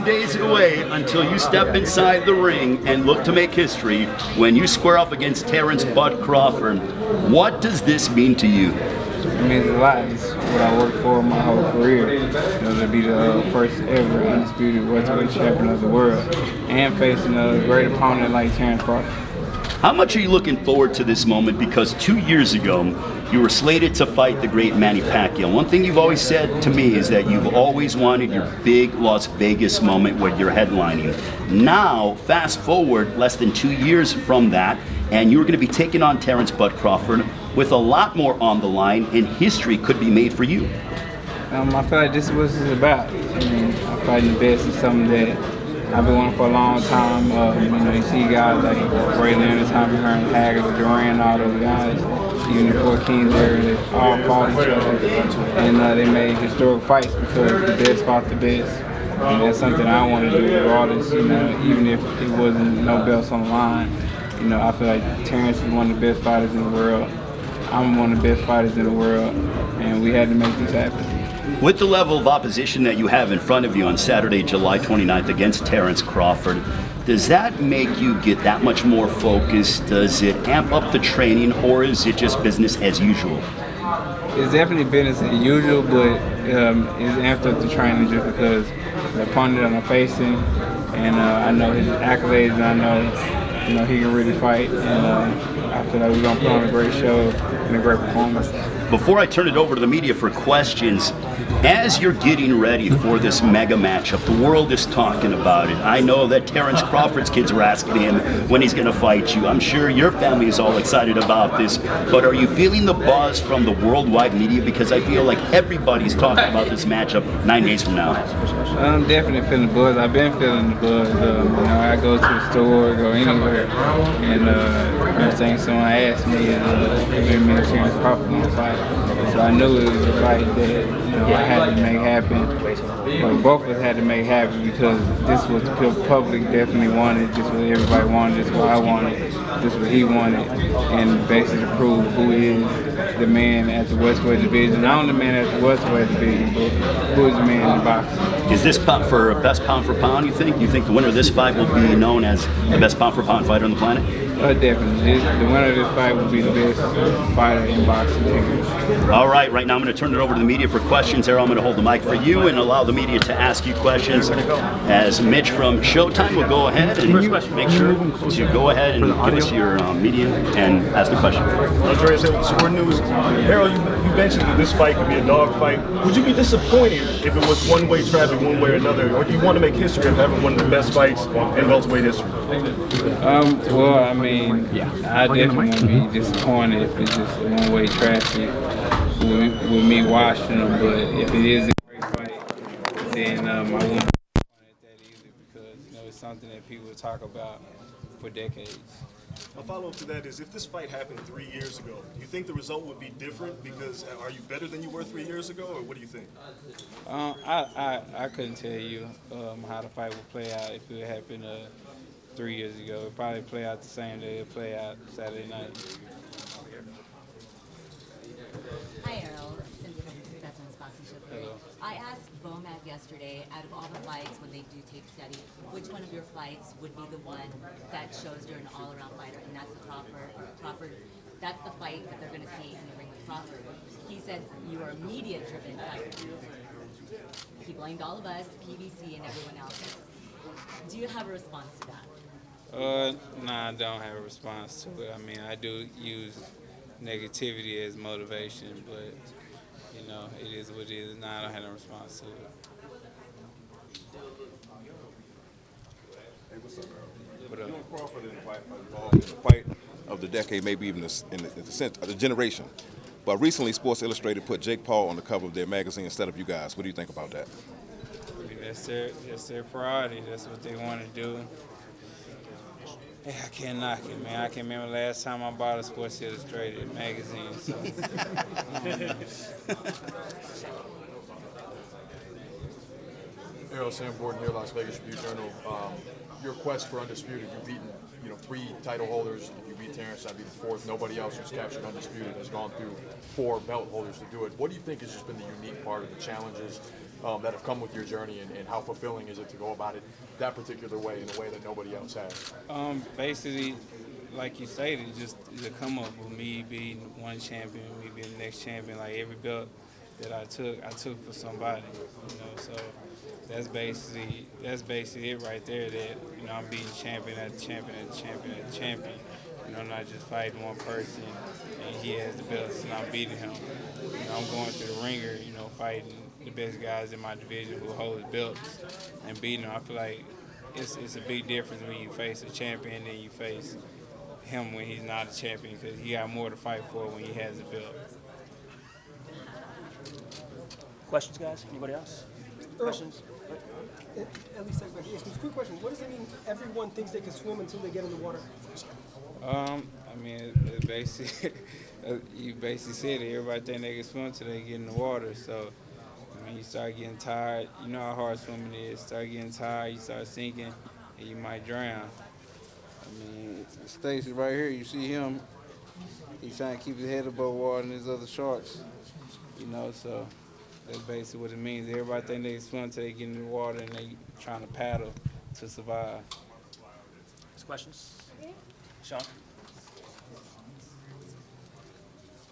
days away until you step inside the ring and look to make history when you square off against Terence "Bud" Crawford. What does this mean to you? It means a lot. It's what I worked for my whole career. You know, to be the first ever undisputed welterweight champion of the world, and facing a great opponent like Terence Crawford. How much are you looking forward to this moment? Because 2 years ago, you were slated to fight the great Manny Pacquiao. One thing you've always said to me is that you've always wanted your big Las Vegas moment where you're headlining. Now, fast forward less than 2 years from that, and you're going to be taking on Terence "Bud" Crawford with a lot more on the line, and history could be made for you. I feel like this is what it's about. I mean, fighting the best is something that I've been wanting for a long time. You know, you see guys like Ray Leonard, Tommy Hearn, Haggard, Duran, all those guys, even the Four Kings there, they all fought each other. And they made historic fights because the best fought the best. And that's something I want to do regardless, you know, even if it wasn't no belts on the line. You know, I feel like Terence is one of the best fighters in the world. I'm one of the best fighters in the world, and we had to make this happen. With the level of opposition that you have in front of you on Saturday, July 29th against Terence Crawford, does that make you get that much more focused? Does it amp up the training, or is it just business as usual? It's definitely business as usual, but it's amped up the training just because the opponent that I'm facing, and I know his accolades, and I know he can really fight, and I feel like we're going to put on a great show and a great performance. Before I turn it over to the media for questions, as you're getting ready for this mega matchup, the world is talking about it. I know that Terence Crawford's kids are asking him when he's going to fight you. I'm sure your family is all excited about this, but are you feeling the buzz from the worldwide media? Because I feel like everybody's talking about this matchup 9 days from now. I'm definitely feeling the buzz. I've been feeling the buzz. You know, I go to the store, go anywhere, and first thing someone asked me is, when me and Terence Crawford want to fight. So I knew it was a fight that I had to make happen. But both of us had to make happen because this was the public definitely wanted. This was everybody wanted. This is what I wanted. This is what he wanted. And basically to prove who is the man at the welterweight division. Not only the man at the welterweight division, but who is the man in the boxing. Is this for best pound for pound, you think? You think the winner of this fight will be known as the best pound for pound fighter on the planet? Definitely. The winner of this fight will be the best fighter in boxing. All right, now I'm going to turn it over to the media for questions. Errol, I'm going to hold the mic for you and allow the media to ask you questions. As Mitch from Showtime will go ahead and make sure to go ahead and give us your media and ask the question. Andreas with Sport News. Errol, you mentioned that this fight could be a dog fight. Would you be disappointed if it was one-way traffic, one way or another? Or do you want to make history of having one of the best fights in welterweight history? Well, I mean, I definitely won't be disappointed if it's just one-way traffic with me watching them. But if it is a great fight, then I won't be disappointed at that either because it's something that people talk about for decades. A follow-up to that is, if this fight happened 3 years ago, do you think the result would be different? Because are you better than you were 3 years ago, or what do you think? I couldn't tell you how the fight would play out if it happened 3 years ago. It'd probably play out the same day it play out Saturday night. Hi, Errol. Cindy from the President's Boxing Show. Hello. I asked Bomac yesterday, out of all the fights when they do tape study, which one of your fights would be the one that shows you're an all-around fighter, and that's the Crawford. That's the fight that they're going to see in the ring with Crawford. He said you are a media-driven fighter. He blamed all of us, PBC, and everyone else. Do you have a response to that? No, I don't have a response to it. I mean, I do use negativity as motivation, but it is what it is. No, I don't have a response to it. Hey, what's up, Errol? You and Crawford involved in the fight of the decade, maybe even in the sense of the generation. But recently, Sports Illustrated put Jake Paul on the cover of their magazine instead of you guys. What do you think about that? I mean, that's their priority. That's what they want to do. Hey, I can't knock it, man. I can remember last time I bought a Sports Illustrated magazine. So. Errol Sam Gordon here, Las Vegas Tribune-Journal. Your quest for undisputed, you've beaten 3 title holders. If you beat Terence, that'd be the 4th. Nobody else who's captured undisputed has gone through 4 belt holders to do it. What do you think has just been the unique part of the challenges that have come with your journey, and how fulfilling is it to go about it that particular way, in a way that nobody else has? Basically, like you stated, just to come up with me being one champion, me being the next champion. Like every belt that I took for somebody, So that's basically it right there. That I'm beating champion after champion after champion after champion. I'm not just fighting one person and he has the belts and I'm beating him. I'm going through the ringer, fighting the best guys in my division who hold belts and beating them. I feel like it's a big difference when you face a champion than you face him when he's not a champion, because he got more to fight for when he has a belt. Questions, guys? Anybody else? Questions? At least everybody. Yes, quick question. What does it mean everyone thinks they can swim until they get in the water? It basically, you basically said it. Everybody think they can swim until they get in the water. So, you start getting tired. You know how hard swimming is. Start getting tired, you start sinking, and you might drown. Stacy right here, you see him. He's trying to keep his head above water and his other sharks. So that's basically what it means. Everybody think they can swim until they get in the water and they trying to paddle to survive. Questions? Sean?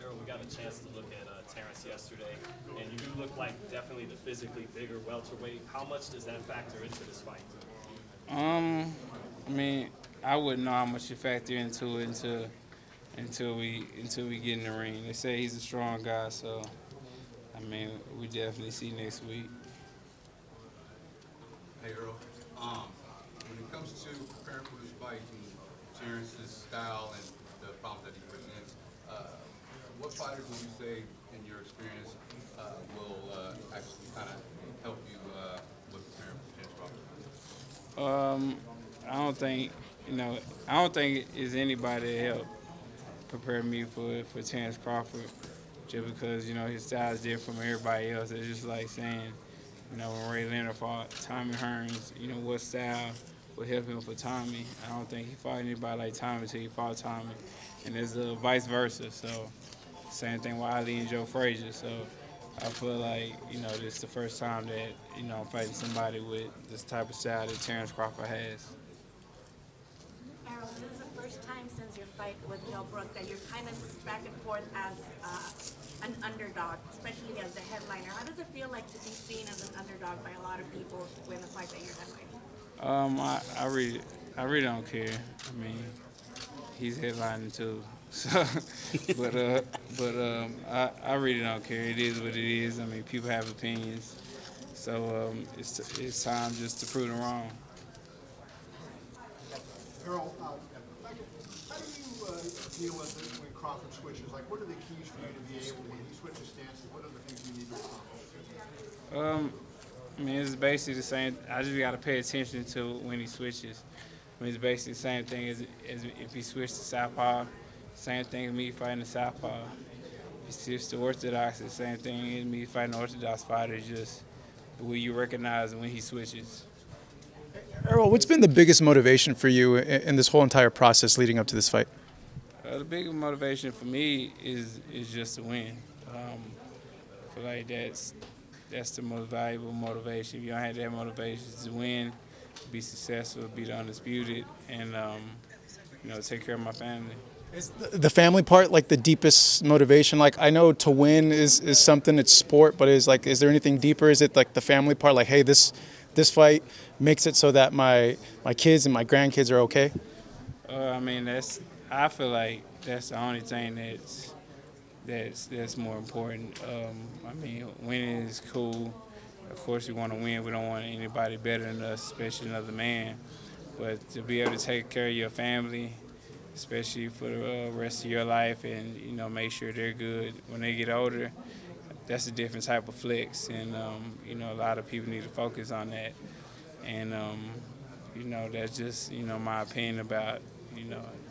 Errol, we got a chance to look at Terence yesterday, and you do look like definitely the physically bigger welterweight. How much does that factor into this fight? I wouldn't know how much to factor into it until we get in the ring. They say he's a strong guy, so we definitely see next week. Hey Earl, when it comes to preparing for this fight and Terence's style and the problems that he presents, what fighters would you say, in your experience, will actually kind of help you with preparing for Terence Crawford? I don't think it's anybody that help prepare me for Terence Crawford, just because his style is different from everybody else. It's just like saying, when Ray Leonard fought Tommy Hearns, what style would help him for Tommy. I don't think he fought anybody like Tommy until he fought Tommy, and it's vice versa. So same thing with Ali and Joe Frazier. So I feel like this is the first time that I'm fighting somebody with this type of style that Terence Crawford has. Errol, this is the first time since your fight with Joe Brook that you're kind of back and forth as an underdog, especially as the headliner. How does it feel like to be seen as an underdog by a lot of people when the fight that you're headlining? I really don't care. He's headlining too. So, I really don't care. It is what it is. People have opinions. So it's time just to prove them wrong. Errol, how do you deal with it when Crawford switches? Like, what are the keys for you to be able, when he switches stances, what are the things you need to accomplish? It's basically the same. I just got to pay attention to when he switches. It's basically the same thing as if he switched to southpaw. Same thing as me fighting the southpaw. If he switched to orthodox, the same thing as me fighting the orthodox fighter. Just the way you recognize when he switches. Errol, what's been the biggest motivation for you in this whole entire process leading up to this fight? The biggest motivation for me is just to win. I feel like that's the most valuable motivation. If you don't have that motivation, to win, be successful, be the undisputed, and take care of my family. Is the family part like the deepest motivation? Like, I know to win is something, it's sport, but is there anything deeper? Is it like the family part? Like, hey, this fight makes it so that my kids and my grandkids are okay? I feel like that's the only thing that's more important. Winning is cool. Of course, we want to win. We don't want anybody better than us, especially another man. But to be able to take care of your family, especially for the rest of your life, and make sure they're good when they get older, that's a different type of flex. And a lot of people need to focus on that. And that's just my opinion about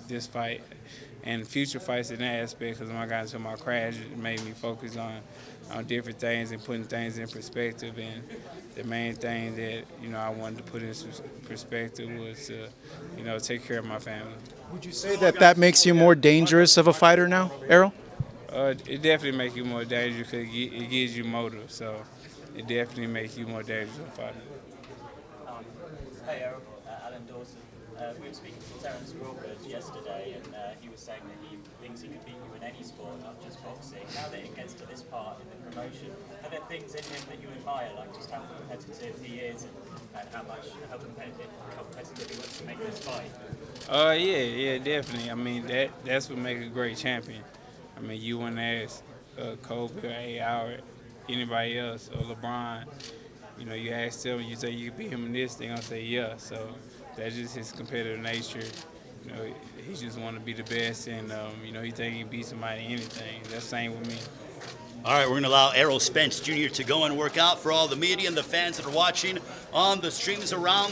this fight and future fights in that aspect. Because when I got into my crash, it made me focus on different things and putting things in perspective. And the main thing that I wanted to put in perspective was to take care of my family. Would you say that makes you more dangerous of a fighter now, Errol? It definitely makes you more dangerous because it gives you motive. So it definitely makes you more dangerous as a fighter. Hey Errol, Alan Dawson. We were speaking to Terence Crawford yesterday, and he was saying that he thinks he could beat you in any sport, not just boxing. Now that it gets to this part in the promotion, are there things in him that you admire, like just how competitive he is and how competitive he wants to make this fight? Yeah, definitely. I mean, that's what makes a great champion. I mean, you wouldn't ask Kobe or A. Howard, anybody else, or LeBron. You know, you ask them, you say you could beat him in this, they're gonna say yeah. So that's just his competitive nature. You know, he just want to be the best, and you know, he think he can beat somebody in anything. That's the same with me. All right, we're going to allow Errol Spence Jr. to go and work out for all the media and the fans that are watching on the streams around the